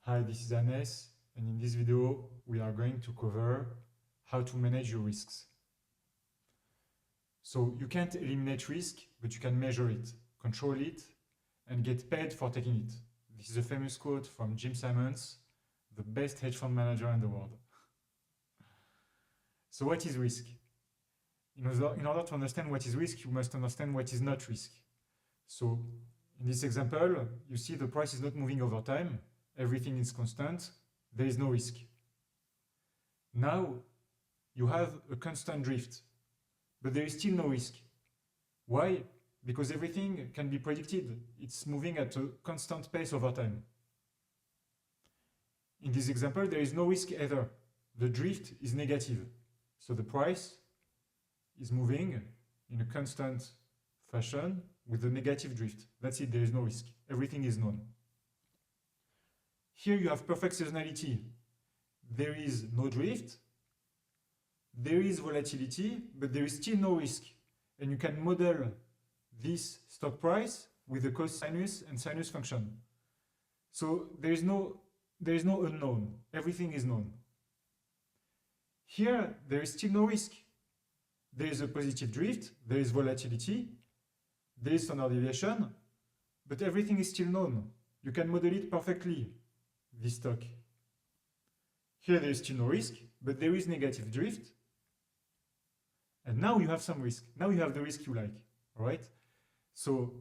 Hi, this is Aness, and in this video we are going to cover how to manage your risks. So you can't eliminate risk, but you can measure it, control it, and get paid for taking it. This is a famous quote from Jim Simons, the best hedge fund manager in the world. So what is risk? In order to understand what is risk, you must understand what is not risk. So in this example, you see the price is not moving over time, everything is constant, there is no risk. Now you have a constant drift, but there is still no risk. Why? Because everything can be predicted. It's moving at a constant pace over time. In this example, there is no risk either. The drift is negative. So the price is moving in a constant fashion with a negative drift. That's it, there is no risk. Everything is known. Here you have perfect seasonality. There is no drift, there is volatility, but there is still no risk. And you can model this stock price with the cosinus and sinus function. So there is no unknown, everything is known. Here, there is still no risk. There is a positive drift, there is volatility, there is standard deviation, but everything is still known. You can model it perfectly, this stock. Here there is still no risk, but there is negative drift. And now you have some risk. Now you have the risk you like, all right? So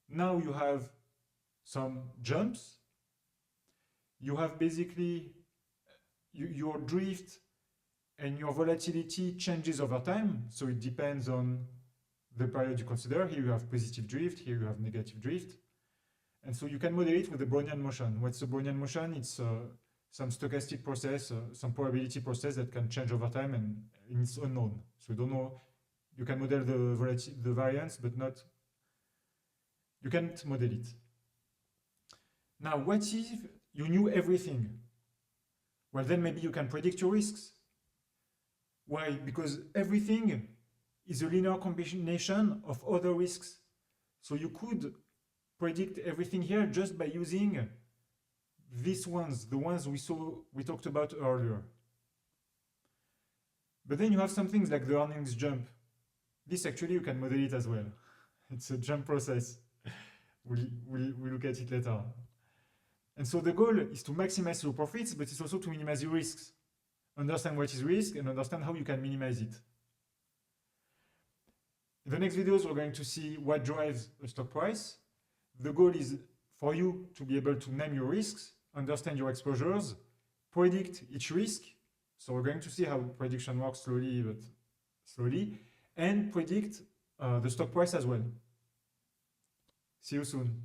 now you have some jumps. You have basically your drift and your volatility changes over time. So it depends on the period you consider. Here you have positive drift, here you have negative drift. And so you can model it with the Brownian motion. What's the Brownian motion? It's some stochastic process, some probability process that can change over time and it's unknown. So you don't know, you can model the variance, but not, you can't model it. Now, what if you knew everything? Well, then maybe you can predict your risks. Why? Because everything is a linear combination of other risks. So you could predict everything here just by using these ones, the ones we talked about earlier. But then you have some things like the earnings jump. This actually you can model it as well. It's a jump process. We'll look at it later. And so the goal is to maximize your profits, but it's also to minimize your risks. Understand what is risk and understand how you can minimize it. In the next videos, we're going to see what drives a stock price. The goal is for you to be able to name your risks, understand your exposures, predict each risk. So we're going to see how prediction works slowly, and predict the stock price as well. See you soon.